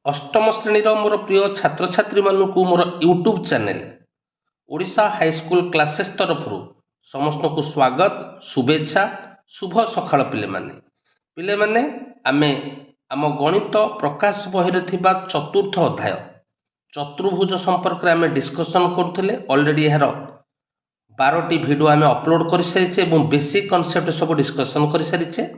अष्टम श्रेणी मोर प्रिय छात्र छात्री मानू मोर YouTube channel Odisha high school classes तरफ समस्त को स्वागत शुभेच्छा शुभ सकाळ पिले माने आमे आम गणित प्रकाश बही चतुर्थ अध्याय चतुर्भुज संपर्क में आमे डिस्कसन करथिले। ऑलरेडी यार 12टी वीडियो आमे अपलोड कर सारिछे एवं बेसिक कांसेप्ट सब डिस्कसन कर सारिछे।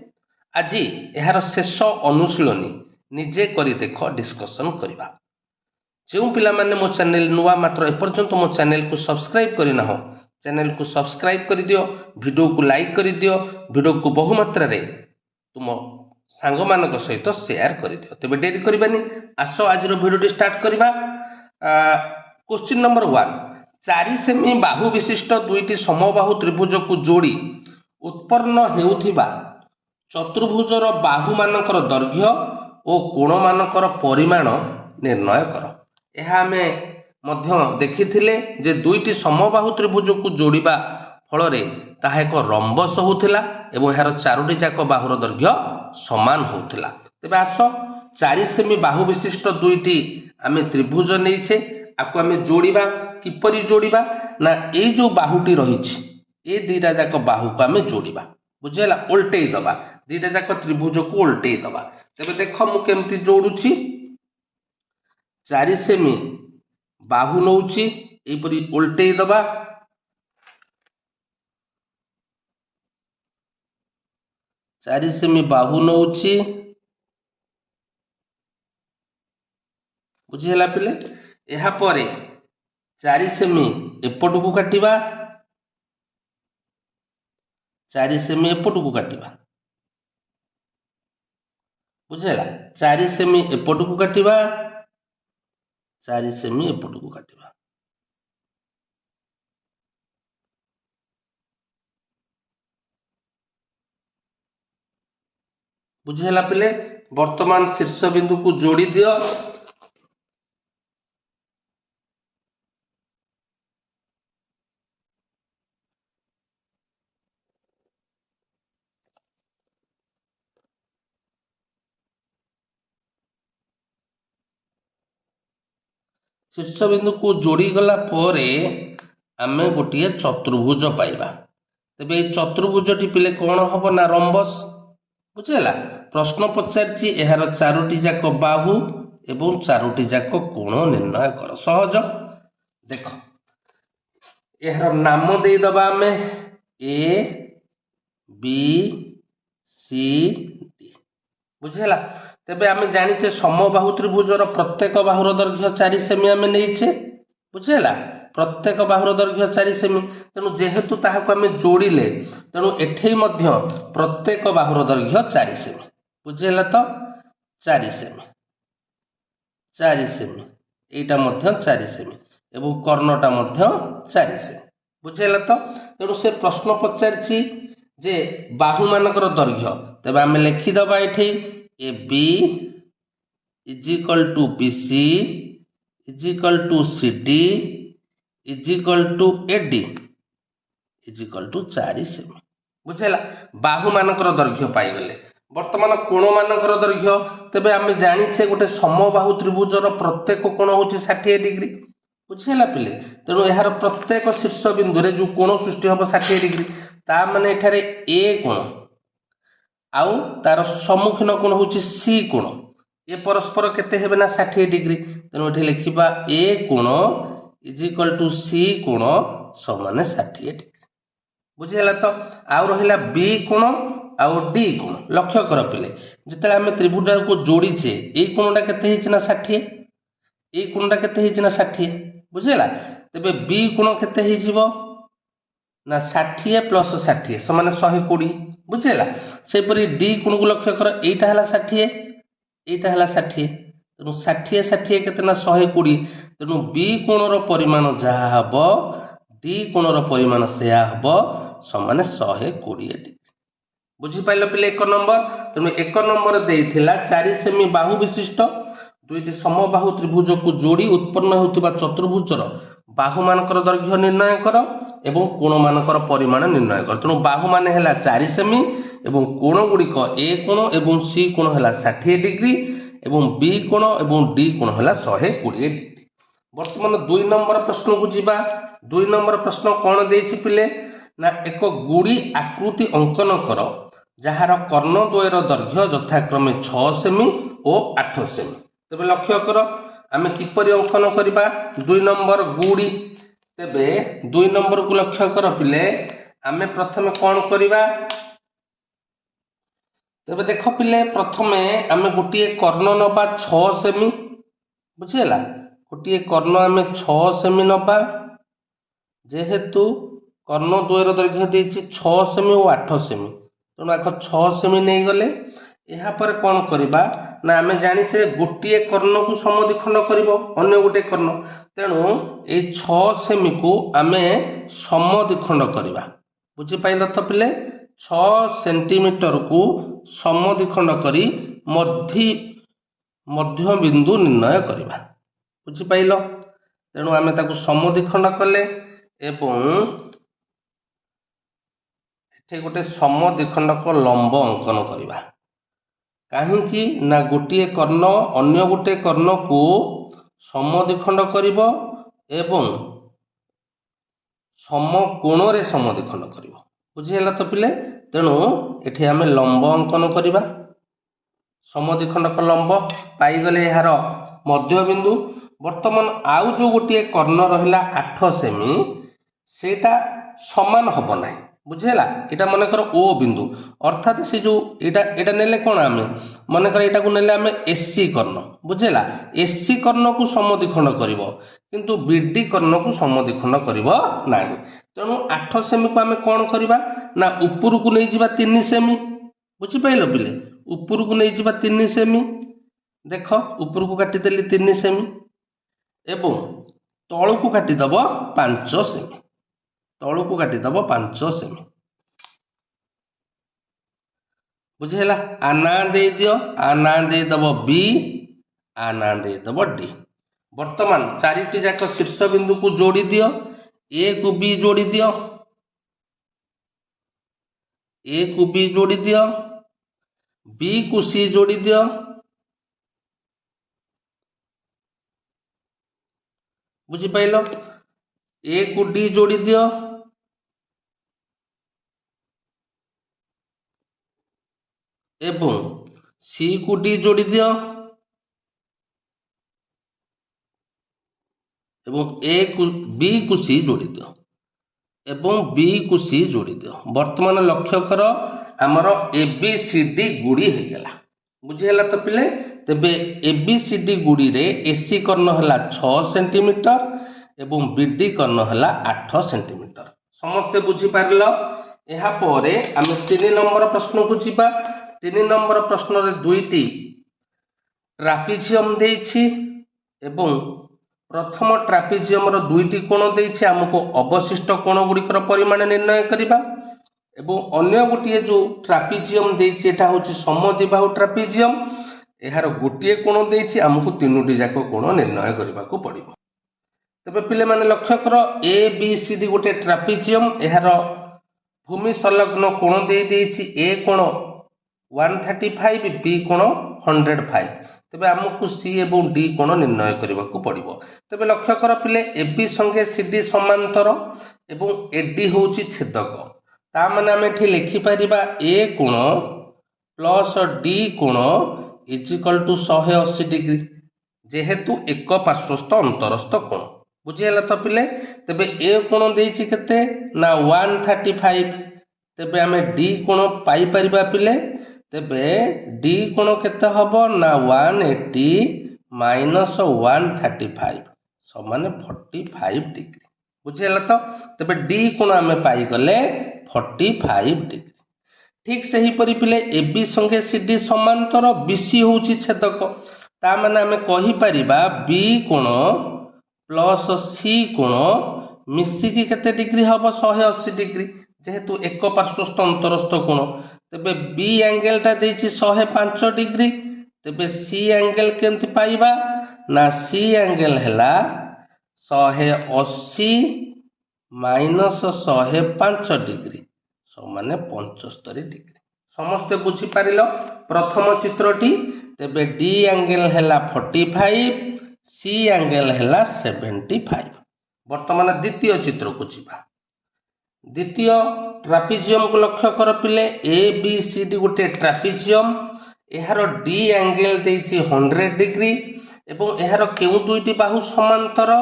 आज यार शेष अनुशीलनी निजे करी देख डिस्कसन करवा। जो पिला माने मो चैनल नुआ मात्र एपर्यंत मो चैनल को सब्सक्राइब करना हो चैनल को सब्सक्राइब कर दियो, वीडियो को लाइक कर दियो, वीडियो को बहु मात्रा रे तुम सांग मान सहित शेयर कर दियो। तेबे डेरी करबानी आसो आज वीडियो स्टार्ट करवा। क्वेश्चन नंबर 1 4 सेमी बाहु विशिष्ट दुईटी समबाहु त्रिभुज को जोड़ी उत्पन्न हेउथिबा चतुर्भुजर बाहु मानकर दैर्घ्य ओ कोण मानकर परिमाण निर्णय कर। यह आमे मध्य देखिथिले जे दुईटी समबाहु त्रिभुज को जोड़िबा फल रे ताहा एक रंबस होउथिला एवं यार चारोटी जाक बाहुर दैर्घ्य समान होउथिला। तेबे आसो 4 सेमी बाहु विशिष्ट दुईटी आमे त्रिभुज नैछे आकु आमे जोड़िबा। किपरि जोड़िबा ना ए जो बाहुटी रहिछि ए दुईटा जाक बाहु को आमे जोड़िबा। बुझेला उल्टेई दबा दुईटा जाक त्रिभुज को उल्टेई दबा। तेबे देख मु केमती जोड़ुछि 4 सेमी बाहु नौछि एपरि उल्टेई दबा। चारि सेमी बाहु नौछि बुझिला पिले। एहा परे 4 सेमी एपटकू काटिबा 4 सेमी एपटकू काटिबा बुझेला 4 सेमी एपटकू काटिबा 4 सेमी एपटकू काटिबा। बुझेला पिले। वर्तमान शीर्ष बिंदु को जोड़ी दियो। शीर्ष बिंदु को जोड़ी गला परे आमे गोटे चतुर्भुज पाइबा। तेबे चतुर्भुजटी पिले कौन हम ना रंबस। बुझेला प्रश्न पचारछि एहार चारोटी जाक बाहु एवं चारोटी जाक कोण निर्णय कर। सहज देख एहार नाम दे दबा आमे ए बी सी डी। बुझेला तेबे आमे जानिछे समबाहु त्रिभुजर प्रत्येक बाहुर दैर्घ्य 4 सेमी आमे नैछे। बुझेला प्रत्येक बाहुर दैर्घ्य 4 सेमी तेणु जेहेतु ताहाको आमे जोड़िले तेणु एठेई मध्य प्रत्येक बाहुर दैर्घ्य 4 सेमी। बुझेला तो 4 सेमी 4 सेमी एटा मध्य 4 सेमी एवं कर्णटा मध्य 4 सेमी। बुझेला तो तेणु से प्रश्न पचारछि जे बाहु मानकर दैर्घ्य तेबे आमे लिखि दबा एठेई A B is equal to B C is equal to C D is equal to A D is equal to 4 cm. बुझेला बाहु मानकर दैर्घ्य पाई गले। वर्तमान कोण मानकर दैर्घ्य तेबे आमे जानिछे गोटे समबाहु त्रिभुजर प्रत्येक कोण होछि 60 डिग्री। बुझेला पिले तेणु यार प्रत्येक शीर्ष बिंदु रे जो कोण सृष्टि होबो 60 डिग्री ता माने एठारे ए कोण आउ तार सम्मुखीन कोण होछि सी कोण ए परस्पर केते हेबे ना 60 डिग्री। तेणु एठी लिखिबा ए कोण इज इक्वल टू सी कोण समान 60 डिग्री। बुझेला तो आउ रहिला बी कोण आउ डी कोण। लक्ष्य कर पिले जिते आमे त्रिभुज को जोड़ीचे ए कोणटा केते हिच ना 60 ए कोणटा केते हिच ना 60। बुझेला तेबे बी कोण केते हिजिवो ना 60 प्लस 60 समान 120। बुझेला सेपरी डी कोण को लक्ष्य कर एटा हला 60 एटा हला 60 तेणु 60 60 केते ना 120 तेणु बी कोणर परिमाण जहा हबो डी कोणर परिमाण सेया हबो समान 120 डिग्री। बुझी पाइल पिले 1 नंबर। तेणु 1 नंबर देइथिला 4 सेमी बाहु विशिष्ट दुईटी समबाहु त्रिभुज को जोड़ी उत्पन्न होउतिबा चतुर्भुजर बाहु मानकर दैर्घ्य निर्णय कर एवं कोण मानकर परिमाण निर्णय कर। तेणु बाहु माने हेला 4 सेमी एवं कोण गुड़िक ए कोण एवं सी कोण हेला 60 डिग्री एवं बी कोण एवं डी कोण है 120 डिग्री। बर्तमान 2 नंबर प्रश्न को जीवा। 2 नंबर प्रश्न कौन देछि पिले ना एक गुड़ी आकृति अंकन कर जार कर्णद्वयर दैर्घ्य यथाक्रमे 6 सेमी और 8 सेमी। तेबे लक्ष्य कर आम किपरि अंकन करबा 2 नंबर गुड़ी। तेबे 2 नंबर को लक्ष्य कर पिले आम प्रथम कौन करबा। तेबे देख पिले प्रथमे आम गोटे कर्ण नबा 6 सेमी बुझीगला। गोटे कर्ण आम 6 सेमी नबा जेहेतु कर्ण द्वयर दैर्घ्य देछि 6 सेमी और 8 सेमी तेणु आख 6 सेमी नहीं गले। यहाँ पर कौन करबा ना आम जानिछे गोटे कर्ण को समद्विखंड करिवो अन्य गोटे कर्ण तेणु ए 6 सेमी को आम समद्विखंड करबा। बुझी पाइल तो पिले 6 सेंटीमीटर को समद्विखंड करी मध्य बिंदु निर्णय करबा। बुझी पाइल तेणु आम ताकू समद्विखंड कले एवं एठे गोटे समद्विखंडक लंब अंकन करबा। काहींकि ना गोटे कर्ण अन्य गोटे कर्ण को समद्विखंड करिवो एवं समकोण रे समद्विखंड करिवो। बुझीगला तो पिले तेणु एठी आमे लंब अंकन करबा। समद्विखंडक लंब पाइगले यार मध्य बिंदु। वर्तमान आउ जो गोटे कर्ण रहिला 8 सेमी सेटा समान हब नाही। बुझेला एटा मन कर ओ बिंदु अर्थात से जो एटा नेले कोन आमे मन कर एटा को नेले आमे एससी कर्ण। बुझेला एससी कर्ण को समद्विखंड करिवो किंतु बीडी कर्ण को समद्विखंड करिवो नाही। तेणु 8 सेमी को आमे कोन करबा ना ऊपर को नै जिबा 3 सेमी। बुझी पाइलो पिले ऊपर को नै जिबा 3 सेमी। देख ऊपर को काटी देली 3 सेमी एवं तळ को काटी दबो 5 सेमी। तळ को काटी दबो 5 सेमी। बुझेला आ ना दे दियो आ ना दे दबो बी आ ना दे दबो डी। वर्तमान चारिटी जाक शीर्ष बिंदु को जोड़ी दियो। ए को बी जोड़ी दियो ए को बी जोड़ी दियो बी को सी जोड़ी दियो बुझी पाइलो ए को डी जोड़ी दियो एवं सी को डी जोड़ी दियो एवं ए को बी को सी जोड़ी दियो एवं बी को सी जोड़ी दियो। वर्तमान लक्ष्य कर आमर ए बी सी डी गुड़ी हो गला। बुझीगला तो पिले तेबे ए बी सी डी गुड़ी रे एसी कर्ण हला 6 सेंटीमीटर एवं बीडी कर्ण हला 8 सेंटीमीटर। समस्ते बुझी पारल। यहाँ परे आम 3 नंबर प्रश्न को जीवा। 3 नंबर प्रश्न रे दुईटी ट्रापिजियम देछि एवं प्रथम ट्रापिजियम रो दुईटी कोण देछि हमको अवशिष्ट कोण गुड़िकर परिमाण निर्णय करिबा एवं अन्य गोटे जो ट्रापिजियम देछि एटा होछि समद्विबाहु ट्रापिजियम। एहार गोटे कोण देछि हमको तीनोटी जाक कोण निर्णय करबा को पड़िबो। तबे पिले माने लक्ष्य कर ए बी सी डी गोटे ट्रापिजियम एहार भूमि संलग्न कोण दे देछि ए कोण 135 बी कोण 105। तेबे हमको सी एवं डी कोण निर्णय करबा को पड़िबो। तेबे लक्ष्य कर पिले ए बी संगे सी डी समांतर एवं ए डी होछि छेदक। ता माने हम एठी लिखि परिबा ए कोण प्लस डी कोण इज इक्वल टू 180 डिग्री जेहेतु एक पार्श्वस्थ अंतरस्थ कोण। बुझीगला तो पिले तेबे ए कोण देछि केते ना 135। तेबे हमें डी कोण पाई परिबा पिले तेबे डी कोण केते हबो ना 180 माइनस 135 समान 45 डिग्री। बुझीगला तो तेबे डी कोण हमें पाई गले 45 डिग्री। ठीक सही परि पिले ए बी संगे सी डी समांतर बीसी होछि छेदक। ता माने हमें कहि परिबा बी कोण प्लस सी कोण मिसिकी केते डिग्री हबो 180 डिग्री जेहेतु एक पार्श्वस्थ अंतरस्थ कोण। तेबे बी एंगल ता देछि 105 डिग्री। तेबे सी एंगल केंति पाइबा ना सी एंगल हैला 180 माइनस 105 डिग्री समान 75 डिग्री। समस्ते बुझी पारिल प्रथम चित्रटी। तेबे डी एंगल हैला 45 सी एंगल हैला 75। वर्तमान द्वितीय चित्र को जीवा। द्वितीय ट्रापिजियम को लक्ष्य कर पिले ए बी सी डी गोटे ट्रापिजियम एहार डी एंगल देइछि 100 डिग्री एवं एहार केउ दुईटी बाहु समांतर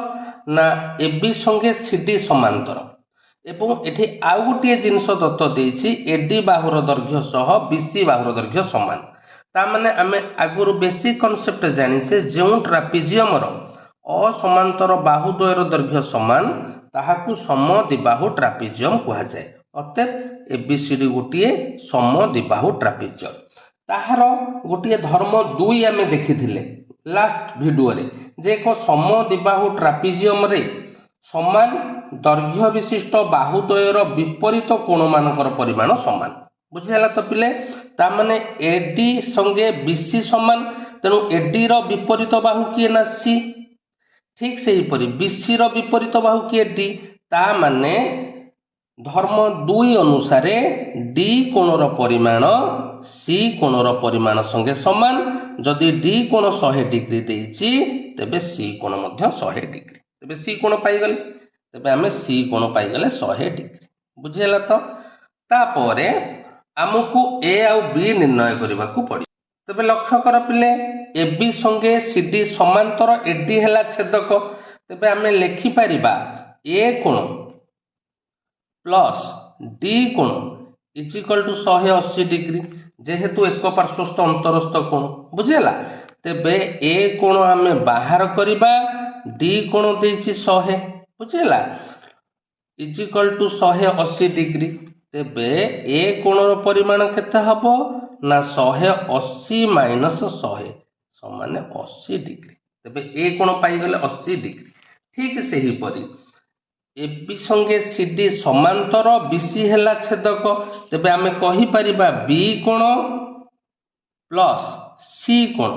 ना ए बी संगे सी डी समांतर एवं एठी आउ गोटे जिनस दत्त देइछि एडी बाहुर दैर्घ्य सह बीसी बाहुर दैर्घ्य समान। ता माने आमे आगुरु बेसिक कॉन्सेप्ट जानिछे जो ट्रापिजियम रो असमांतर बाहु द्वयर दैर्घ्य समान ताहाकू समद्विबाहु ट्रापिजियम कुहा जाए। अतएव एबीसीडी गोटे समद्विबाहु ट्रापिजियम। ताहार गोटे धर्म 2 आमे देखिथिले लास्ट वीडियो रे जे एक समद्विबाहु ट्रापिजियम रे समान दैर्घ्य विशिष्ट बाहु द्वयर विपरीत कोण मानकर परिमाण समान। बुझिला तो पिले ता माने एडी संगे बीसी समान तेणु एडी रो विपरीत बाहु किए ना सी। ठीक से हीपरि बीसी रो विपरीत बाहु किए डी। ता माने धर्म 2 अनुसार डी कोण रो परिमाण सी कोण रो परिमाण संगे समान। जदि डी कोण 100 डिग्री देइछि तेबे सी कोण मध्य 100 डिग्री। तेबे सी कोण पाई गले तेबे आमे सी कोण पाई गले 100 डिग्री। बुझिला तो तापरे आमको ए आउ बी निर्णय करबा को पड़ी। तेबे लक्ष्य कर पिले ए बी संगे सी डी समांतर एडी हैला छेदक। तेबे आमे लिखि परिबा ए कोण प्लस डी कोण इज इक्वल टू 180 डिग्री जेहेतु एक पार्श्वस्थ अंतरस्थ कोण। बुझिला तेबे ए कोण आमे बाहर करिबा डी कोण देछि 100। बुझिला इज इक्वल टू 180 डिग्री। तेबे ए कोण रो परिमाण केते हबो ना 180 माइनस 100 समान 80 डिग्री। तेबे ए कोण पाई गले 80 डिग्री। ठीक से ही परी ए बी संगे सी डी समांतर बीसी हैला छेदक। तेबे आमे कहि परिबा बी कोण प्लस सी कोण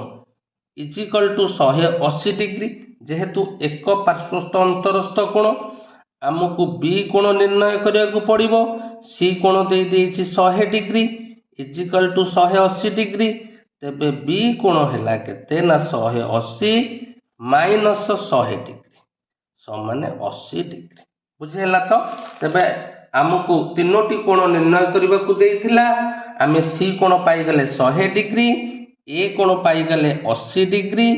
इज इक्वल टू 180 डिग्री जेहेतु एक पार्श्वस्थ अंतरस्थ कोण आमको बी कोण निर्णय करिया को पड़िबो। सी कोण दे देछि 100 degree is equal to 180 degree. तेबे बी कोण हैला केते ना 180 माइनस 100 डिग्री समान 80 डिग्री। बुझिला तो तेबे आमको तीनोटी कोण निर्णय करबा को देइथिला। आमे सी कोण पाई गले 100 डिग्री ए कोण पाई गले 80 डिग्री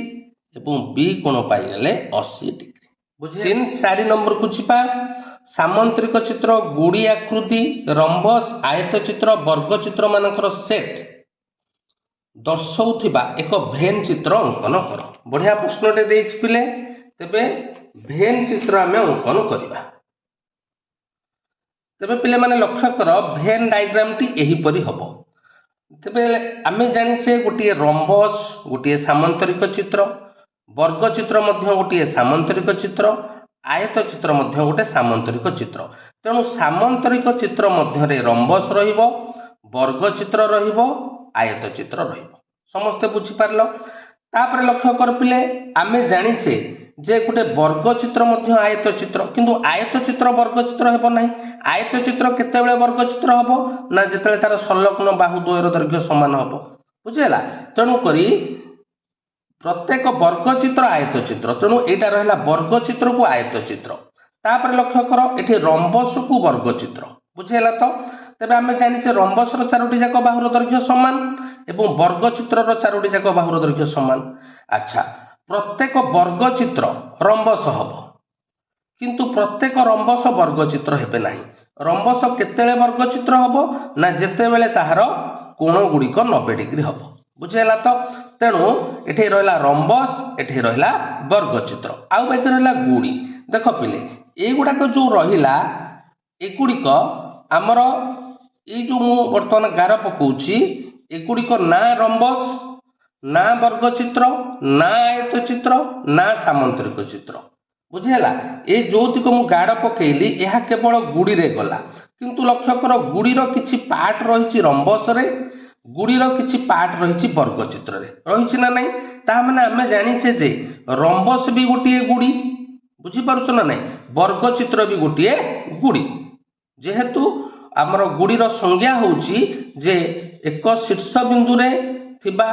एवं बी कोण पाई गले 80 डिग्री। बुझिन 4 नंबर को छिपा सामंत्रिक चित्र गुड़ी आकृति रंबस आयत चित्र वर्ग चित्र मानकर सेट दर्शाउथिबा एक भेन चित्र अंकन कर। बढ़िया प्रश्नटे देइछि पिले। तेबे भेन चित्र आमे अंकन करिबा। तेबे पिले माने लक्ष्य कर भेन डायग्राम टी एही परि हबो। तेबे आमे जानिछे गोटे रंबस गोटे सामंतरिक चित्र वर्ग चित्र मध्य गोटे सामंतरिक चित्र आयत चित्र मध्य गोटे सामंतरिक चित्र। तेणु सामंतरिक चित्र मध्य रंबस रहिबो वर्ग चित्र रहिबो आयत चित्र रहिबो। समस्ते बुझी पारलो। तापर लक्ष्य कर पिले आमे जानिछे जे गोटे वर्ग चित्र मध्य आयत चित्र किंतु आयत चित्र वर्ग चित्र हेबो नाही। आयत चित्र केतेबेले वर्ग चित्र हबो ना जेतेबेले तार संलग्न बाहु द्वयर दैर्घ्य समान हबो। बुझिला तेणु करी प्रत्येक वर्ग चित्र आयत चित्र तेणु एटा रहला वर्ग चित्र को आयत चित्र। तापर लक्ष्य कर एठी रंबस को वर्ग चित्र। बुझिला तो तेबे आमे जानिछे रंबस रो चारोटी जाक बाहुर दैर्घ्य समान एवं वर्ग चित्र रो चारोटी जाक बाहुर दैर्घ्य समान। अच्छा प्रत्येक वर्ग चित्र रंबस हबो किंतु प्रत्येक रंबस वर्ग चित्र हेबे नाही। रंबस केतेले वर्ग चित्र हबो ना जेतेबेले ताहार कोण गुड़िक 90 डिग्री हबो। बुझिला तो तेणु एठी रहला रंबस एठी रहला वर्ग चित्र आउ बाकी रहला गुड़ी। देख पिले ए गुडा को जो रहिला ए गुड़िक हमर ए जो मु वर्तमान गार पकोउची ए गुड़िक ना रंबस ना वर्ग चित्र ना आयत चित्र ना सामंतरिक चित्र। बुझिला ए जोतिक मु गाड़ पकेइली यह केवल गुड़ी रे गला किंतु लक्ष्य कर गुड़ी रो किछि पार्ट रहिछि रंबस रे गुड़ी रो किछि पार्ट रहिछि वर्ग चित्र रे रहिछि ना नहीं। ता माने हमें जानिछे जे रंबस भी गोटिए गुड़ी। बुझी पारुछ ना नहीं। वर्ग चित्र भी गोटिए गुड़ी जेहेतु आमर गुड़ी रो संज्ञा होउछि जे एक शीर्ष बिंदु रे थिबा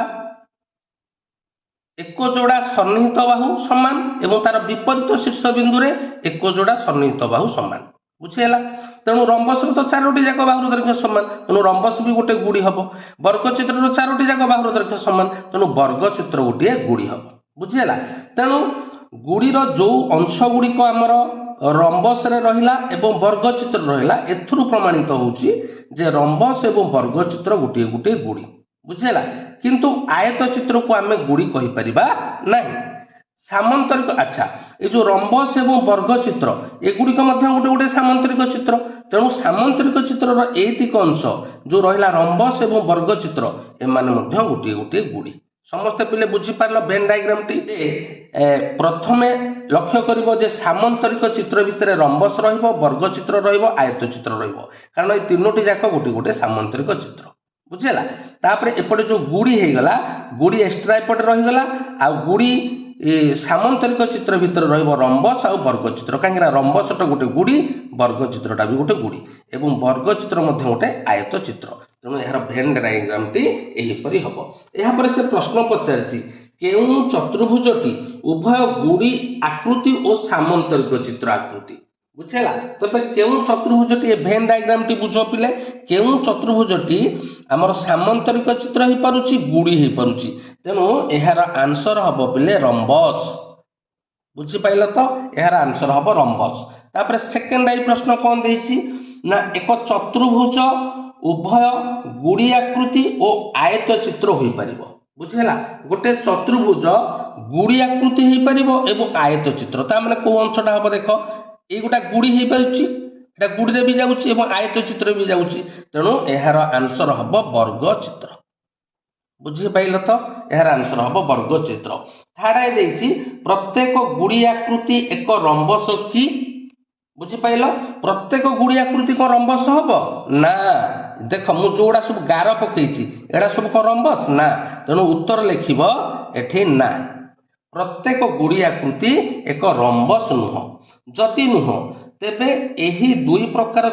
ଏକ ଯୋଡ଼ା ସନ୍ନିହିତ ବାହୁ ସମାନ ଏବଂ ତାର ବିପରୀତ ଶୀର୍ଷ ବିନ୍ଦୁରେ ଏକ ଯୋଡ଼ା ସନ୍ନିହିତ ବାହୁ ସମାନ। ବୁଝିହେଲା। ତେଣୁ ରମ୍ବସର ତ ଚାରୋଟି ଯାକ ବାହୁର ଦୈର୍ଘ୍ୟ ସମାନ, ତେଣୁ ରମ୍ବସ ବି ଗୋଟେ ଗୁଡ଼ି ହବ। ବର୍ଗଚିତ୍ରର ଚାରୋଟି ଯାକ ବାହୁର ଦୈର୍ଘ୍ୟ ସମାନ, ତେଣୁ ବର୍ଗଚିତ୍ର ଗୋଟିଏ ଗୁଡ଼ି ହବ। ବୁଝିହେଲା। ତେଣୁ ଗୁଡ଼ିର ଯୋଉ ଅଂଶ ଗୁଡ଼ିକ ଆମର ରମ୍ବସରେ ରହିଲା ଏବଂ ବର୍ଗଚିତ୍ର ରହିଲା, ଏଥିରୁ ପ୍ରମାଣିତ ହେଉଛି ଯେ ରମ୍ବସ ଏବଂ ବର୍ଗଚିତ୍ର ଗୋଟିଏ ଗୋଟିଏ ଗୁଡ଼ି। ବୁଝିହେଲା। କିନ୍ତୁ ଆୟତ ଚିତ୍ରକୁ ଆମେ ଗୁଡ଼ି କହିପାରିବା ନାହିଁ। ସାମନ୍ତରିକ, ଆଚ୍ଛା, ଏ ଯୋଉ ରମ୍ବସ ଏବଂ ବର୍ଗଚିତ୍ର ଏଗୁଡ଼ିକ ମଧ୍ୟ ଗୋଟେ ଗୋଟେ ସାମନ୍ତରିକ ଚିତ୍ର। ତେଣୁ ସାମନ୍ତରିକ ଚିତ୍ରର ଏଇତିକ ଅଂଶ ଯୋଉ ରହିଲା ରମ୍ବସ ଏବଂ ବର୍ଗଚିତ୍ର, ଏମାନେ ମଧ୍ୟ ଗୋଟିଏ ଗୋଟିଏ ଗୁଡ଼ି। ସମସ୍ତେ ପିଲେ ବୁଝିପାରିଲ ଭେନ୍ ଡାଇଗ୍ରାମଟି? ପ୍ରଥମେ ଲକ୍ଷ୍ୟ କରିବ ଯେ ସାମନ୍ତରିକ ଚିତ୍ର ଭିତରେ ରମ୍ବସ ରହିବ, ବର୍ଗଚିତ୍ର ରହିବ, ଆୟତ ଚିତ୍ର ରହିବ, କାରଣ এই ତିନୋଟି ଯାକ ଗୋଟିଏ ଗୋଟିଏ ସାମନ୍ତରିକ ଚିତ୍ର। ବୁଝିହେଲା। ତାପରେ ଏପଟେ ଯୋଉ ଗୁଡ଼ି ହେଇଗଲା, ଗୁଡ଼ି ଏକ୍ସଟ୍ରା ଏପଟେ ରହିଗଲା, ଆଉ ଗୁଡ଼ି ସାମନ୍ତରିକ ଚିତ୍ର ଭିତରେ ରହିବ ରମ୍ବସ ଆଉ ବର୍ଗଚିତ୍ର, କାହିଁକିନା ରମ୍ବସଟା ଗୋଟେ ଗୁଡ଼ି, ବର୍ଗଚିତ୍ରଟା ବି ଗୋଟେ ଗୁଡ଼ି ଏବଂ ବର୍ଗଚିତ୍ର ମଧ୍ୟ ଗୋଟେ ଆୟତ ଚିତ୍ର। ତେଣୁ ଏହାର ଭେନ୍ ଡାଇଗ୍ରାମଟି ଏହିପରି ହେବ। ଏହାପରେ ସେ ପ୍ରଶ୍ନ ପଚାରିଛି କେଉଁ ଚତୁର୍ଭୁଜଟି ଉଭୟ ଗୁଡ଼ି ଆକୃତି ଓ ସାମନ୍ତରିକ ଚିତ୍ର ଆକୃତି। ବୁଝିହେଲା। ତେବେ କେଉଁ ଚତୁର୍ଭୁଜଟି, ଏ ଭେନ୍ ଡାଇଗ୍ରାମଟି ବୁଝ ପିଲେ, କେଉଁ ଚତୁର୍ଭୁଜଟି ଆମର ସାମନ୍ତରିକ ଚିତ୍ର ହେଇପାରୁଛି, ଗୁଡ଼ି ହେଇପାରୁଛି। ତେଣୁ ଏହାର ଆନ୍ସର ହବ ପିଲେ ରମ୍ବସ। ବୁଝିପାରିଲ ତ? ଏହାର ଆନ୍ସର ହବ ରମ୍ବସ। ତାପରେ ସେକେଣ୍ଡ ଆଇ ପ୍ରଶ୍ନ କ'ଣ ଦେଇଛି ନା ଏକ ଚତୁର୍ଭୁଜ ଉଭୟ ଗୁଡ଼ି ଆକୃତି ଓ ଆୟତ ଚିତ୍ର ହୋଇପାରିବ। ବୁଝିହେଲା। ଗୋଟେ ଚତୁର୍ଭୁଜ ଗୁଡ଼ି ଆକୃତି ହେଇପାରିବ ଏବଂ ଆୟତ ଚିତ୍ର। ତା ମାନେ କୋଉ ଅଂଶଟା ହବ ଦେଖ, ଏଇ ଗୋଟା ଗୁଡ଼ି ହେଇପାରୁଛି, এটা গুଡ଼ିରେ ବି ଯାଉଛି ଏବଂ ଆୟତ ଚିତ୍ର ବି ଯାଉଛି, ତେଣୁ ଏହାର ଆନ୍ସର ହବ ବର୍ଗଚିତ୍ର। ବୁଝିପାରିଲ ତ? ଏହାର ଆନ୍ସର ହବ ବର୍ଗଚିତ୍ର। ଥାର୍ଡ ଆଇ ଦେଇଛି ପ୍ରତ୍ୟେକ ଗୁଡ଼ି ଆକୃତି ଏକ ରମ୍ବସ କି? ବୁଝିପାରିଲ? ପ୍ରତ୍ୟେକ ଗୁଡ଼ି ଆକୃତି କ'ଣ ରମ୍ବସ ହବ? ନା। ଦେଖ ମୁଁ ଯୋଉଗୁଡ଼ା ସବୁ ଗାର ପକେଇଛି ଏଗୁଡ଼ା ସବୁ କ'ଣ ରମ୍ବସ? ନା। ତେଣୁ ଉତ୍ତର ଲେଖିବ ଏଠି ନା। ପ୍ରତ୍ୟେକ ଗୁଡ଼ି ଆକୃତି ଏକ ରମ୍ବସ ନୁହଁ। ଯଦି ନୁହଁ ତେବେ ଏହି ଦୁଇ ପ୍ରକାର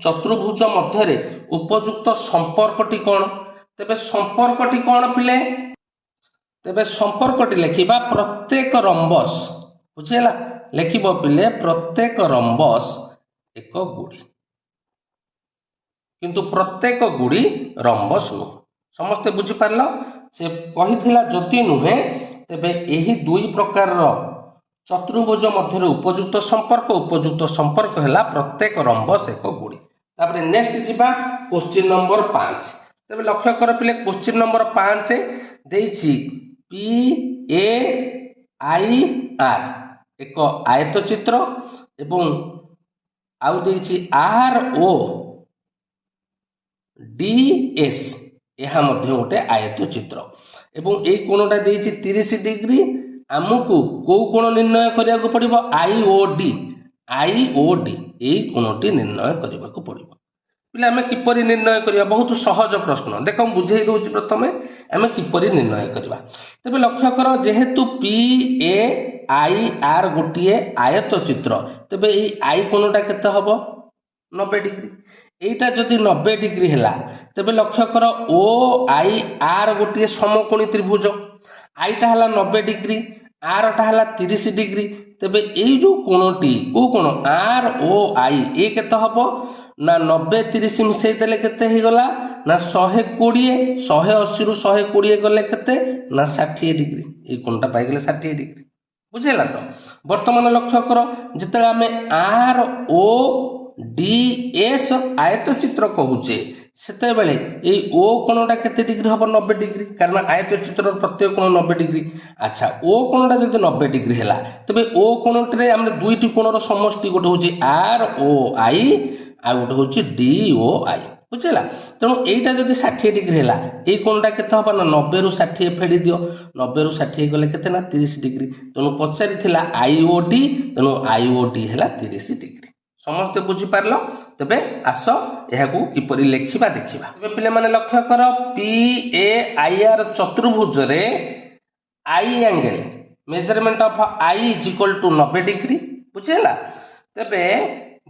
ଚତୁର୍ଭୁଜ ମଧ୍ୟରେ ଉପଯୁକ୍ତ ସମ୍ପର୍କଟି କ'ଣ? ତେବେ ସମ୍ପର୍କଟି କ'ଣ ପିଲେ? ତେବେ ସମ୍ପର୍କଟି ଲେଖିବା ପ୍ରତ୍ୟେକ ରମ୍ବସ। ବୁଝିହେଲା। ଲେଖିବ ପିଲେ ପ୍ରତ୍ୟେକ ରମ୍ବସ ଏକ ଗୁଡ଼ି, କିନ୍ତୁ ପ୍ରତ୍ୟେକ ଗୁଡ଼ି ରମ୍ବସ ନୁହଁ। ସମସ୍ତେ ବୁଝିପାରିଲ? ସେ କହିଥିଲା ଯଦି ନୁହେଁ ତେବେ ଏହି ଦୁଇ ପ୍ରକାରର ଚତୁର୍ଭୁଜ ମଧ୍ୟରେ ଉପଯୁକ୍ତ ସମ୍ପର୍କ ହେଲା ପ୍ରତ୍ୟେକ ରମ୍ବସ ଏକ ଗୁଡ଼ି। ତାପରେ ନେକ୍ସଟ ଯିବା କ୍ୱେଶ୍ଚିନ୍ ନମ୍ବର 5। ତେବେ ଲକ୍ଷ୍ୟ କର ପିଲେ କ୍ୱେଶ୍ଚିନ୍ ନମ୍ବର 5 ଦେଇଛି PAIR ଏକ ଆୟତ ଚିତ୍ର ଏବଂ ଆଉ ଦେଇଛି RODS, ଏହା ମଧ୍ୟ ଗୋଟେ ଆୟତ ଚିତ୍ର ଏବଂ ଏଇ କୋଣଟା ଦେଇଛି 30 ଡିଗ୍ରୀ। ଆମକୁ କୋଉ କୋଣ ନିର୍ଣ୍ଣୟ କରିବାକୁ ପଡ଼ିବ? IOD, ଏଇ କୋଣଟି ନିର୍ଣ୍ଣୟ କରିବାକୁ ପଡ଼ିବ। ପିଲା ଆମେ କିପରି ନିର୍ଣ୍ଣୟ କରିବା? ବହୁତ ସହଜ ପ୍ରଶ୍ନ। ଦେଖ ମୁଁ ବୁଝେଇ ଦଉଛି ପ୍ରଥମେ ଆମେ କିପରି ନିର୍ଣ୍ଣୟ କରିବା। ତେବେ ଲକ୍ଷ୍ୟ କର ଯେହେତୁ PAIR ଗୋଟିଏ ଆୟତ ଚିତ୍ର, ତେବେ ଏଇ ଆଇ କୋଣଟା କେତେ ହବ? 90 ଡିଗ୍ରୀ। এইটা যদি 90 ডিগ্রি ହେଲା ତେବେ ଲକ୍ଷ୍ୟ କର OIR ଗୋଟିଏ ସମକୋଣୀ ତ୍ରିଭୁଜ। ଆଇଟା ହେଲା 90 ডিগ্রি, ଆରଟା ହେଲା 30 ডিগ্রি। ତେବେ ଏଇ ଯୋଉ କୋଣଟି, କୋଉ କୋଣ? ROI, ଏ କେତେ ହବ ନା 90 30 ମିଶେଇ ଦେଲେ କେତେ ହେଇଗଲା ନା 120। 180ରୁ 120 ଗଲେ କେତେ ନା 60 ডিগ্রি। এই কোণটা পাইগলে 60 ডিগ্রি। ବୁଝିଲା ତ? ବର୍ତ୍ତମାନ ଲକ୍ଷ୍ୟ କର ଯେତେବେଳେ ଆମେ RODS ଆୟତ ଚିତ୍ର କହୁଛେ ସେତେବେଳେ ଏଇ ଓ କୋଣଟା କେତେ ଡିଗ୍ରୀ ହବ? 90 ডিগ্রি, କାରଣ ଆୟତ ଚିତ୍ରର ପ୍ରତ୍ୟେକ କୋଣ 90 ডিগ্রি। ଆଚ୍ଛା, ଓ କୋଣଟା ଯଦି 90 ডিগ্রি ହେଲା ତେବେ ଓ କୋଣଟିରେ ଆମର ଦୁଇଟି କୋଣର ସମଷ୍ଟି, ଗୋଟେ ହେଉଛି ROI ଆଉ ଗୋଟେ ହେଉଛି DOI। ବୁଝିଲା? ତେଣୁ ଏଇଟା ଯଦି 60 ডিগ্রি ହେଲା ଏଇ କୋଣଟା କେତେ ହବ ନା 90ରୁ 60 ଫେଡ଼ି ଦିଅ। 90ରୁ 60 ଗଲେ କେତେ ନା 30 ডিগ্রি। ତେଣୁ ପଚାରିଥିଲା IOD, ତେଣୁ IOD ହେଲା 30 ডিগ্রি। ସମସ୍ତେ ବୁଝିପାରିଲ? ତେବେ ଆସ ଏହାକୁ କିପରି ଲେଖିବା ଦେଖିବା। ତେବେ ପିଲାମାନେ ଲକ୍ଷ୍ୟ କର PAIR ଚତୁର୍ଭୁଜରେ I angle, measurement of I is equal to 90 degree. ବୁଝିହେଲା? ତେବେ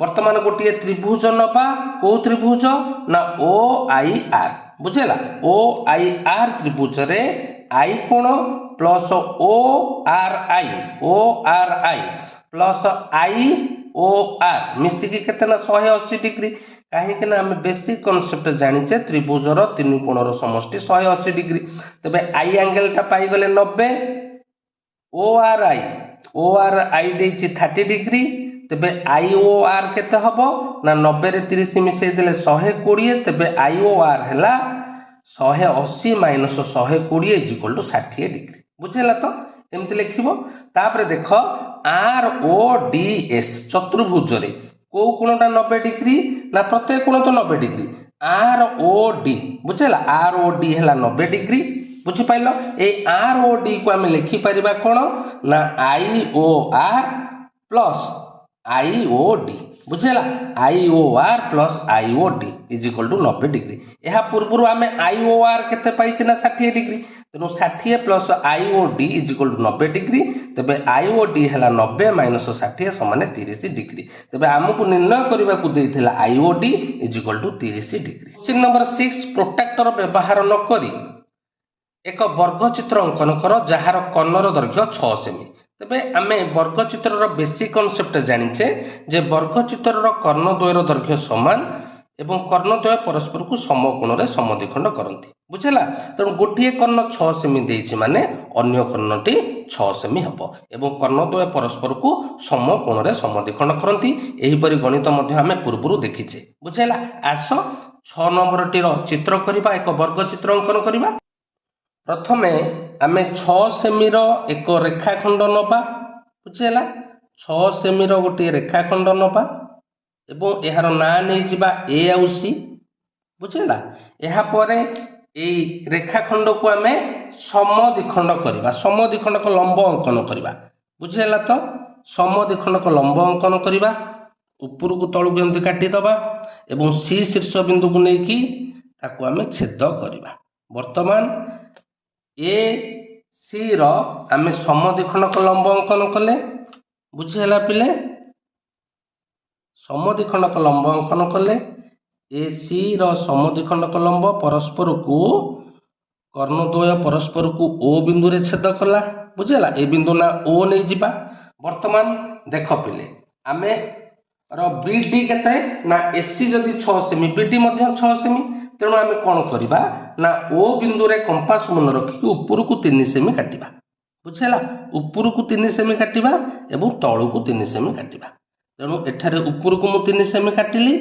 ବର୍ତ୍ତମାନ ଗୋଟିଏ ତ୍ରିଭୁଜ ନବା। କୋଉ ତ୍ରିଭୁଜ ନା OIR। ବୁଝିହେଲା? OIR ତ୍ରିଭୁଜରେ I କୋଣ plus O R I plus I O R मिसिकी केते ना 180 डिग्री कहीं ना आम बेसिक कनसेप्ट जानिचे त्रिभुजर तीन कोणर समष्टि 180 डिग्री तबे आई एंगल टा पाई गले 90 ओ आर आई देछि 30 डिग्री तबे आई ओ आर केते हबो ना 90 रे 30 मिसै देले 120 तबे आई ओ आर हैला 180 माइनस 120 इक्वल टू 60 डिग्री बुझेला तो एमती लिखिबो तापर देखो आर ओ डी एस चतुर्भुज रे को कोणटा 90 डिग्री ना प्रत्येक कोण तो 90 डिग्री आर ओ डी बुझेला आर ओ डी हैला 90 डिग्री बुझी पाइलो ए आर ओ डी को आम लिखि परिबा कोन ना I O R plus I O D बुझेला I O R plus I O D is equal to 90 degree यह पूर्व आम आई ओ आर केते पाइछे ना 60 डिग्री तेणु 60 plus I O D is equal to 90 degree तबे आई ओ डी हैला 90 minus 60 समान 30 डिग्री तबे आमको निर्णय करबा को देथिला I O D is equal to 30 degree question number 6 protractor व्यवहार न करी एक वर्गचित्र अंकन कर जार कर्णर दैर्घ्य 6 सेमी तेबे आमे वर्गचित्र बेसिक कनसेप्ट जानिचे जे वर्गचित्र कर्णद्वयर दैर्घ्य समान एवं कर्णद्वय परस्पर को समकोण रे समद्विखंड करंती बुझेला तेणु गोटे कर्ण 6 सेमी देछि माने अन्य कर्णटी 6 सेमी हबो एवं कर्णद्वय परस्पर को समकोण रे समद्विखंड करंती एही परि गणित मध्ये आमे पूर्वरु देखिचे बुझेला आसो 6 नंबर टी रो चित्र करिबा एक वर्गचित्र अंकन करिबा प्रथमे आमे 6 सेमी रो एक रेखाखंड नबा बुझेला 6 सेमी रो गोटे रेखाखंड नबा एवं एहार ना नहीं जिबा ए आउ सी बुझेला एहा परे एई रेखाखंड को आमे समद्विखंड करिबा समद्विखंड को लंब अंकन करिबा बुझेला तो समद्विखंड को लंब अंकन करिबा ऊपर को तळु केमति काटी दबा एवं सी शीर्ष बिंदु को नेकी ताको आमे छेद करिबा वर्तमान ए सी रो आमे समद्विखंड को लंब अंकन कले बुझेला पिले समद्विखंड को लंब अंकन कले ए सी रो समद्विखंड को लंब परस्पर को कर्णद्वय परस्पर को ओ बिंदु रे छेद कला बुझेला ए बिंदु ना ओ नहीं जिबा वर्तमान देख पिले आमे रो बीडी केते ना एसी जदी 6 सेमी बीडी मध्ये 6 सेमी तेणु आमे कोन करिबा ना ओ बिंदु रे कंपास मन रखि ऊपर को 3 सेमी काटिबा बुझेला ऊपर को 3 सेमी काटिबा एवं तळु को 3 सेमी काटिबा तेणु एठारे ऊपर को मु 3 सेमी काटिली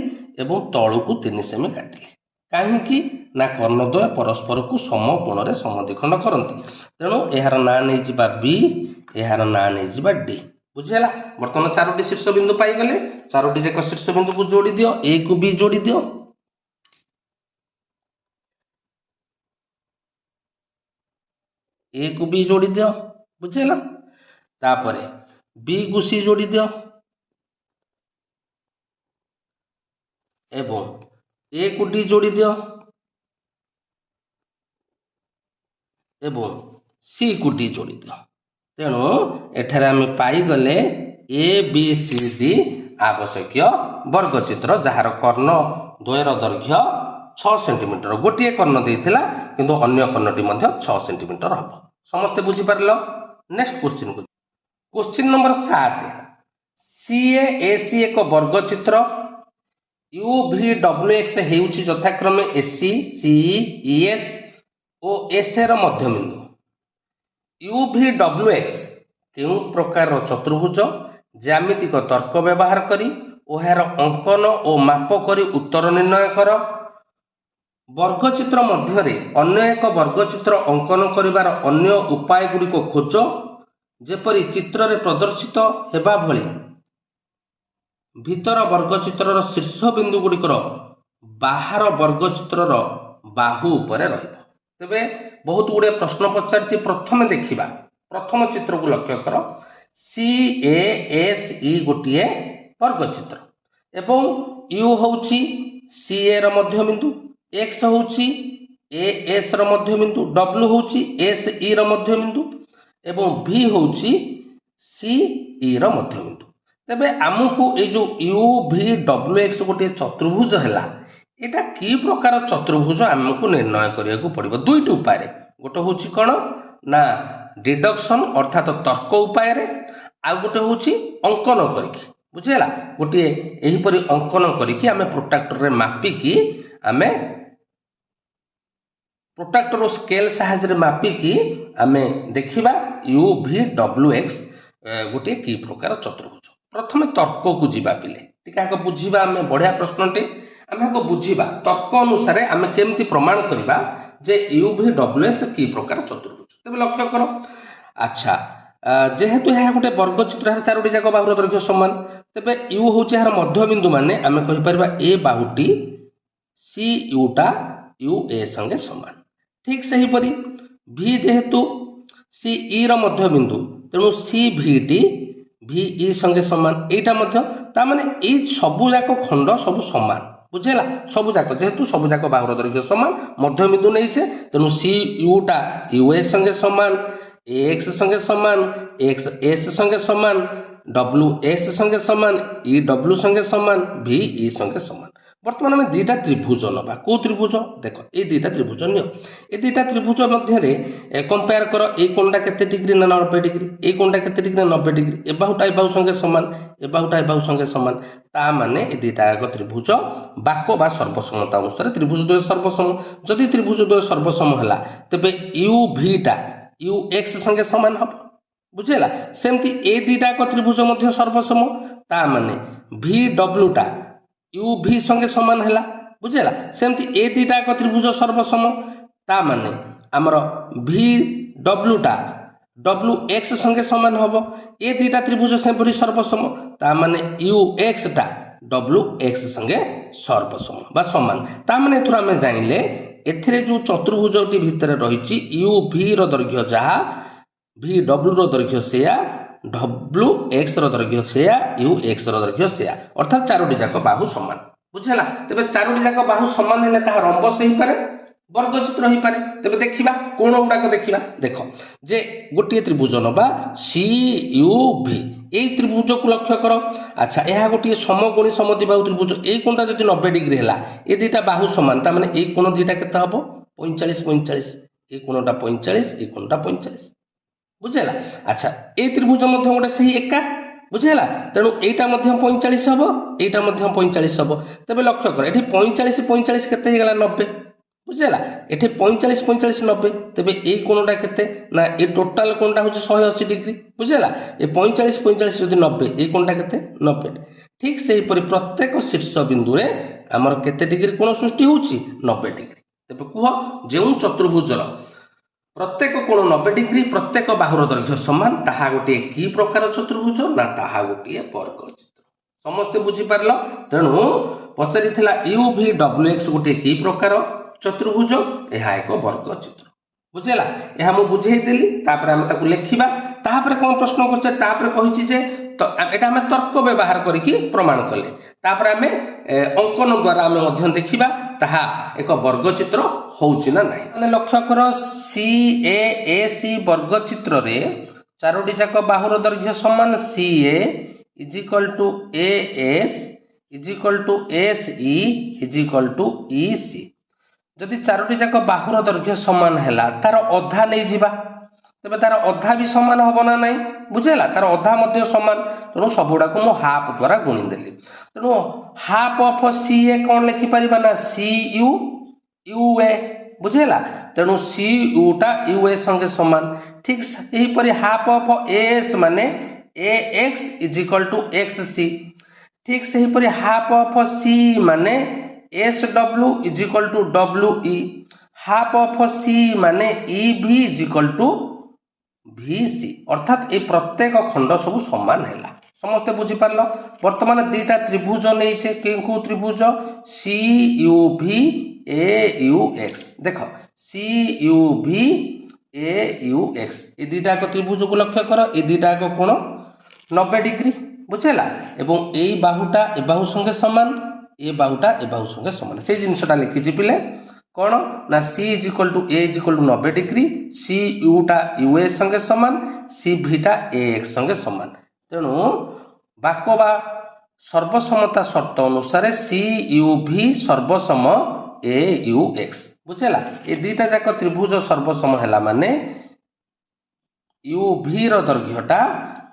एवं तळु को 3 सेमी काटिली काहे कि ना कर्णद्वय परस्पर को समकोण रे समद्विखंड करंती तेणु एहार ना नै जिबा बी एहार ना नै जिबा डी बुझेला वर्तमान चारोटी शीर्ष बिंदु पाई गले चारोटी जक शीर्ष बिंदु को जोड़ी दियो ए को बी जोड़ी दियो ए को बी जोड़ी दियो बुझेला तापरे बी को सी जोड़ी दियो एवं ए को डी जोड़ी दियो एवं सी को डी जोड़ी दियो तेणु एठारे आमे पाई गले ए बी सी डी आवश्यक वर्गचित्र जार कर्ण द्वयर दैर्घ्य 6 सेंटीमीटर गोटे कर्ण देइथिला किंतु अन्य कर्णटी मध्ये 6 सेंटीमीटर हबो समस्त बुझी पारलो नेक्स्ट क्वेश्चन को क्वेश्चन नंबर 7 सीए एसी एक वर्गचित्र यू भी डब्ल्यू एक्स हेउची यथाक्रमे एसी सीई ईएस और एस र मध्यबिंदु यू भी डब्ल्यू एक्स केउ प्रकार चतुर्भुज ज्यामितिक तर्क व्यवहार करी ओहार अंकन और माप करी उत्तर निर्णय कर वर्गचित्र मध्य अन्य एक वर्गचित्र अंकन करिवार अन्य उपाय गुड़िक खोज जेपरी चित्र रे प्रदर्शित हेबा भली भीतर वर्गचित्र शीर्ष बिंदु गुड़िकर बाहर वर्गचित्र बाहु उपरे रहिबो तेबे बहुत गुड़े प्रश्न पचार प्रथम देखिबा प्रथम चित्र को लक्ष्य कर सी ए एस ई गोटे वर्गचित्र एवं यू होउची सी ए र मध्य बिंदु एक्स होउची ए एस र मध्य बिंदु डब्ल्यू होउची एस ई र मध्य बिंदु एवं भी होउची सी ई र मध्य बिंदु तेबे आमको ए जो यू भी डब्ल्यू एक्स गोटे चतुर्भुज हैला एटा की प्रकार चतुर्भुज आमको निर्णय करिया को पड़िबो दुईटी उपाय गोटे होउची कोन ना डिडक्शन अर्थात तर्क उपाय आउ गोटे हूँ अंकन करिकी बुझीगला गोटे यहीपरि अंकन करिकी आमे प्रोट्राक्टर रे मापिकी आमे प्रोट्राक्टर स्केल साहाय्य मापिकी आमे देखिबा यू भी डब्ल्यू एक्स गोटे कि प्रकार चतुर्भुज। प्रथमे तर्क को जीवा पिले टिके आगे बुझीबा आमे बढ़िया प्रश्नटे आमे आगे बुझीबा तर्क अनुसार आमे केमती प्रमाण करिबा जे यू भी डब्ल्यू एक्स कि प्रकार चतुर्भुज। तबे लक्ष्य करो अच्छा जेहेतु यह गोटे वर्गचित्र चारोटी जाक बाहुर दैर्घ्य समान तेबे यू हूँ यार मध्यबिंदु माने आमे कहि परिबा ए बाहुटी सी यूटा यू ए संगे समान। ठीक सही परी भी जेहेतु सी ई रो मध्यबिंदु तेणु सी भी टी भी ई संगे समान एटा मध्य ता माने ए सबु जाक खंड सब समान बुझेला सबु जाक जेहेतु सबु जाक बाहुर दैर्घ्य समान मध्यबिंदु नैछे तेणु सी यूटा यू ए संगे समान एक्स संगे समान एक्स एस संगे समान डब्ल्यू एस संगे समान ई डब्ल्यू संगे समान भी ई संगे समान। बर्तमान आम दुईटा त्रिभुज नवा कौ त्रिभुज देख ये दुईटा त्रिभुज नियो ये दुईटा त्रिभुज मध्य कंपेयर कर ए कोणटा केते डिग्री ना 90 डिग्री ए कोणटा केते डिग्री 90 डिग्री ए बाहुटा ए बाहु संगे समान ए बाहुटा ए बाहु संगे समान ता माने ए दुईटा एक त्रिभुज बाक बा सर्वसमता अनुसार त्रिभुज द्वय सर्वसम जदि त्रिभुज द्वय सर्वसम हला तबे यू भी टा यू एक्स संगे समान हम बुझेला सेमती ए दुईटा एक त्रिभुज मध्य सर्वसम ता माने भी डब्ल्यू टा यू भी संगे समान है बुझेला सेमती ए दुईटा एक त्रिभुज सर्वसम ता माने आमर भी डब्ल्यू टा डब्ल्यू एक्स संगे समान हम ए दुईटा त्रिभुज से सर्वसम ता माने यू एक्स टा डब्ल्यू एक्स संगे सर्वसम बा समान ता माने एथुर आमे जानिले एथिरे जो चतुर्भुजटी भितर रही यू भी रो दैर्घ्य जहा भी डब्ल्यू रो दैर्घ्य सेया डब्ल्यू एक्स रो दैर्घ्य सेया यू एक्स रो दैर्घ्य सेया अर्थात चारोटी जाक बाहु समान बुझेला तेबे चारोटी जाक बाहु समान हेले ताहा रंबस हेई पारे वर्गचित्र हेई पारे तेबे देखिबा कोण गुडाक देखिबा देखो जे गोटे त्रिभुज नबा सी यू भी ए त्रिभुज को लक्ष्य करो अच्छा यह गोटे समकोणी समद्विबाहु त्रिभुज ए कोणटा जदि 90 डिग्री हैला ए दुईटा बाहु समान ता माने ए कोण दुईटा केते हबो 45 45 ए कोणटा 45 ए कोणटा 45 बुझेला अच्छा ए त्रिभुज मध्य गोटे सही एका बुझेला तेणु एटा मध्य 45 हबो एटा मध्य 45 हबो तबे लक्ष्य कर एठी 45 45 केते हेगला 90 बुझेला एठी 45 45 90 तबे ए कोणटा केते ना ए टोटल कोणटा होची 180 डिग्री बुझेला ए 45 45 जदि 90 ए कोणटा केते 90 ठीक सेही परि प्रत्येक शीर्ष बिंदु रे हमर केते डिग्री कोण सृष्टि होची 90 डिग्री तबे कुह जेउ चतुर्भुजर प्रत्येक कोण 90 डिग्री प्रत्येक बाहुर दैर्घ्य समान ताहा गोटे कि प्रकार चतुर्भुज ना ताहा गोटे वर्गचित्र समस्त बुझी पारल तेणु पचारि थिला यू भी डब्ल्यू एक्स गोटे कि प्रकार चतुर्भुज यह एक वर्गचित्र बुझेला यह मु बुझेई देली तापर हम ताकू लेखिबा तापर कोन प्रश्न करछे तापर कहिछि जे तो एटा हम तर्क व्यवहार करिकि प्रमाण कले तापर हम अंकन द्वारा हम मध्य देखिबा ताहा एक वर्गचित्र होउछि ना नाही माने लक्ष्य करो सी ए सी वर्गचित्र रे चारोटी जाक बाहुर दैर्घ्य समान C A is equal to A S is equal to S E is equal to E C जदि चारोटी जाक बाहुर दैर्घ्य समान हैला तार अधा नै जिबा तबे तार अधा भी समान हबो ना नाही बुझेला तार अधा मध्य समान तेणु सबुडा को मु हाफ द्वारा गुणी देली तेणु हाफ ऑफ सी ए कोन लिखि परिबा ना सी यू यू ए बुझेला तेणु सी यू टा यू ए संगे समान ठीक एही परि हाफ ऑफ एस माने A X is equal to X C ठीक सेही परि हाफ ऑफ सी माने S W is equal to W E half of C माने ई भी इज इक्वल टू भी सी अर्थात ए प्रत्येक खंड सब समान हैला समस्त बुझी पारलो वर्तमान दुईटा त्रिभुज नैचे केकु त्रिभुज सी यू भी ए यू एक्स देखो सी यू भी ए यू एक्स ए दुईटा त्रिभुज को लक्ष्य कर ए दुईटा कोण 90 डिग्री बुझेला एवं ए बाहुटा ए बाहु संगे समान ए बाहुटा ए बाहु संगे समान से जिनसटा लिखि पिले कौन ना C is equal to A is equal to 90 degree C यूटा यू ए संगे समान सी भीटा ए एक्स संगे समान तेणु बाकबा सर्वसमता शर्त अनुसार सी यू भी सर्वसम ए यू एक्स बुझेला ए दुईटा जाक त्रिभुज सर्वसम हैला माने यू भी रो दर्घ्यटा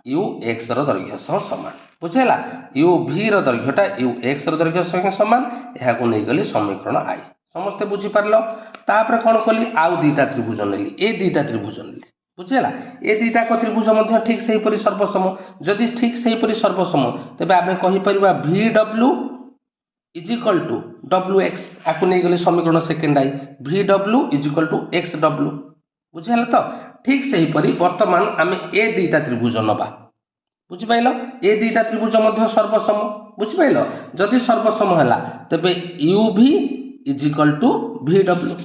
यू एक्स रो दर्घ्य सह समान बुझेला यू भी रो दर्घ्यटा यू एक्स रो दर्घ्य संगे समान यह नहीं गली समीकरण आई समस्ते बुझी पारलो तापर कौन कली आउ दीटा त्रिभुज नेली ए दीटा त्रिभुज नेली बुझेला ए दीटा को त्रिभुज मध्य ठीक सही परि सर्वसम जदि ठीक सही परि सर्वसम तबे आमे कहि परिबा V W is equal to W X आकु नहीं गली समीकरण सेकेंड आई V W is equal to X W बुझेला तो ठीक सही परि वर्तमान आमे ए दीटा त्रिभुज नबा बुझिपाइल ए दीटा त्रिभुज मध्य सर्वसम बुझिपाइल जदि सर्वसम हला तबे U V is equal to V W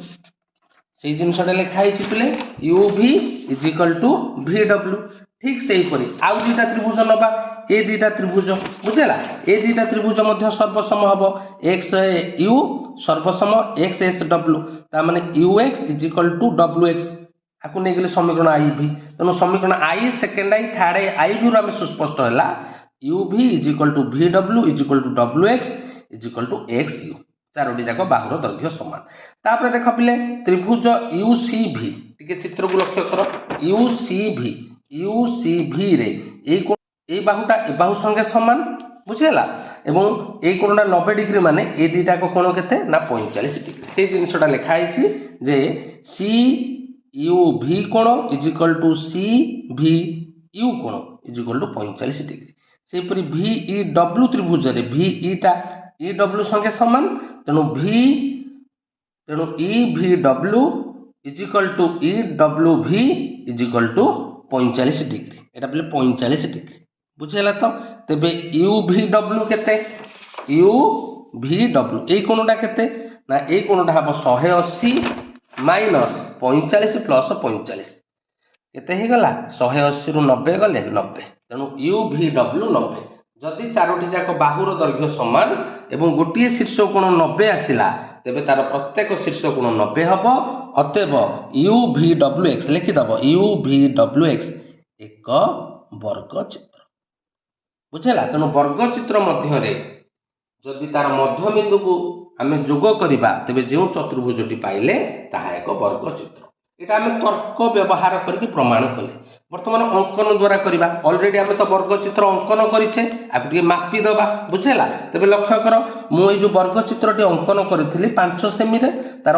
से जिनसटा लिखाई पिले U V is equal to V W ठीक से हीपरी आउ दीटा त्रिभुज नबा ए दीटा त्रिभुज बुझेला ए दीटा त्रिभुज मध्य सर्वसम हबो एक्स यू सर्वसम एक्स एस डब्ल्यू ता माने U X is equal to W X आकु नै गेले समीकरण आई भी तनो समीकरण आई सेकेंड आई थर्ड आई भी आमे सुस्पष्ट होला U V is equal to V W is equal to W X is equal to X U चारोटी जाक बाहुर दैर्घ्य समान तापर देख पिले त्रिभुज यूसीभी टिके चित्र को लक्ष्य कर यूसीभी रे ए बाहुटा ए बाहु संगे समान बुझेला एवं ए कोणटा 90 डिग्री माने ए दीटा को कोण केते ना 45 डिग्री से जिनसटा लिखा आइछि जे सी यू भी कोण इज इक्वल टू सी भी यू कोण इज इक्वल टू 45 डिग्री सेपरि भी ई डब्ल्यू त्रिभुज रे भी ई टा ई डब्ल्यू संगे समान तेणु E V W is equal to E W V is equal to 45 degree एटा बोले 45 डिग्री बुझेला तो तेबे यू भी डब्ल्यू केते यू भी डब्ल्यू ए कोणटा केते ना ए कोणटा हबो 180 माइनस 45 प्लस 45 केते हे गला 180 रु 90 गले 90 तेणु यू भी डब्ल्यू 90 जदि चारोटी जाक बाहुर दैर्घ्य समान एवं गोटे शीर्ष कोण 90 आसिला तेबे तार प्रत्येक शीर्ष कोण 90 हबो अतएव you V W x लिखिदब you V W x एक वर्ग चित्र बुझेला तेणु वर्ग चित्र मध्य जदि तार मध्य बिंदु को आमे जोग करिबा तेबे जो चतुर्भुजटी पाइले ताहा एक वर्ग चित्र एटा आमे तर्क व्यवहार करके प्रमाण कले वर्तमान अंकन द्वारा करिबा ऑलरेडी आमे तो वर्ग चित्र अंकन करिछे आब मापी दबा बुझेला तेबे लक्ष्य कर मु ए जो वर्ग चित्रटी अंकन करथिली 5 सेमी रे तार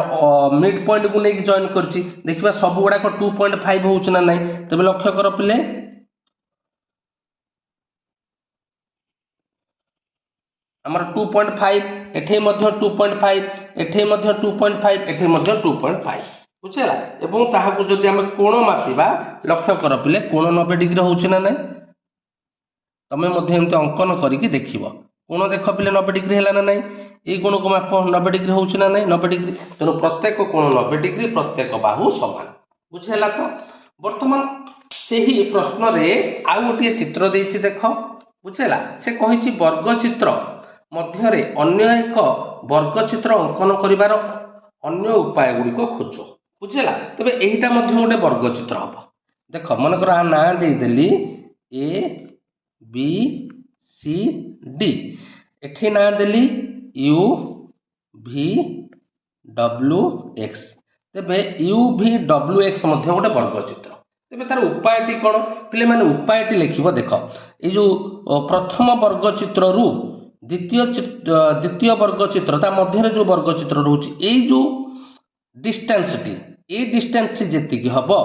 मिड पॉइंट को नेकी जॉइन करछि देखिबा सब गुडा को 2.5 होउछ ना नै तेबे लक्ष्य कर पिले हमर 2.5 एठे मध्य 2.5 एठे मध्य 2.5 एठे मध्य 2.5 बुझेला एवं ताहाकु जदि हम कोण मापिबा लक्ष्य कर पिले कोण 90 डिग्री होउछ ना नै तमे मध्य एमते अंकन करिकि देखिबो कोण देख पिले 90 डिग्री हैला ना नै ए कोण को माप 90 डिग्री होउछ ना नै 90 डिग्री तेनो प्रत्येक कोण 90 डिग्री प्रत्येक बाहु समान बुझेला तो वर्तमान सेही प्रश्न रे आ गोटे चित्र देछि देखो बुझेला से कहिछि वर्ग चित्र मध्य रे अन्य एक वर्ग चित्र अंकन करिवार अन्य उपाय गुडी को खोजो बुझेला तबे एहिटा मध्य गोटे वर्ग चित्र हबो देख मन कर आ ना दे देली ए बी सी डी एठी ना देली यू भी डब्ल्यू एक्स तबे यू भी डब्ल्यू एक्स मध्य गोटे वर्ग चित्र तेबे तार उपायटी कोन पिले माने उपायटी लिखिबो देख ए जो प्रथम वर्ग चित्र रु द्वितीय वर्ग चित्र ता मध्य जो वर्ग चित्र रहउची ए जो डिस्टेंस टी ए डिस्टेंस जेति की हबो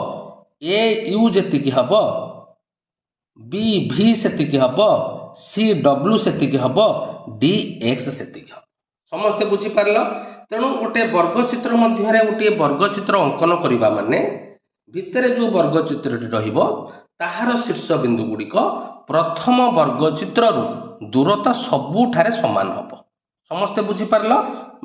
ए यू जेति की हबो बी भी सेति की हबो सी डब्ल्यू सेति की हबो डी एक्स सेति की हबो समस्त बुझी पारलो तेणु गोटे वर्ग चित्र मध्य रे गोटे वर्ग चित्र अंकन करिबा माने भितरे जो वर्ग चित्रटी रहिबो ताहार शीर्ष बिंदु गुडी को प्रथम वर्ग चित्र रु दूरता सबुठारे समान हबो समस्त बुझी पारलो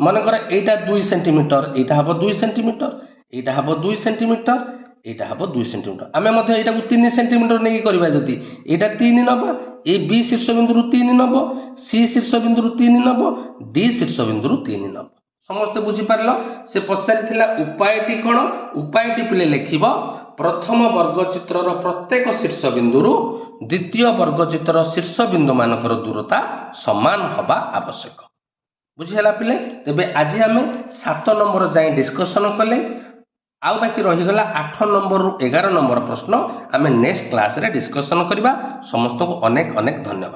मन कर एटा 2 सेंटीमीटर एटा हबो 2 सेंटीमीटर एटा हबो 2 सेंटीमीटर एटा हबो 2 सेंटीमीटर आमे मध्य एटा को 3 सेंटीमीटर नै करबा जति एटा 3 नबा ए बी शीर्ष बिंदु रु 3 नबो सी शीर्ष बिंदु रु 3 नबो डी शीर्ष बिंदु रु 3 नबो समस्त बुझी पारलो से पचारि थिला उपायटी कोन उपायटी पिले लेखिबो प्रथम वर्ग चित्रर प्रत्येक शीर्ष बिंदु रु द्वितीय वर्ग चित्र शीर्ष बिंदु मानकर दूरता समान हबा आवश्यक बुझिला पिले तेबे आज आमे 7 नंबर जाय डिस्कशन कले ଆଉ ବାକି ରହିଗଲା 8 ନମ୍ବରରୁ 11 ନମ୍ବର ପ୍ରଶ୍ନ ଆମେ ନେକ୍ସଟ କ୍ଲାସରେ ଡିସ୍କସନ କରିବା। ସମସ୍ତଙ୍କୁ ଅନେକ ଅନେକ ଧନ୍ୟବାଦ।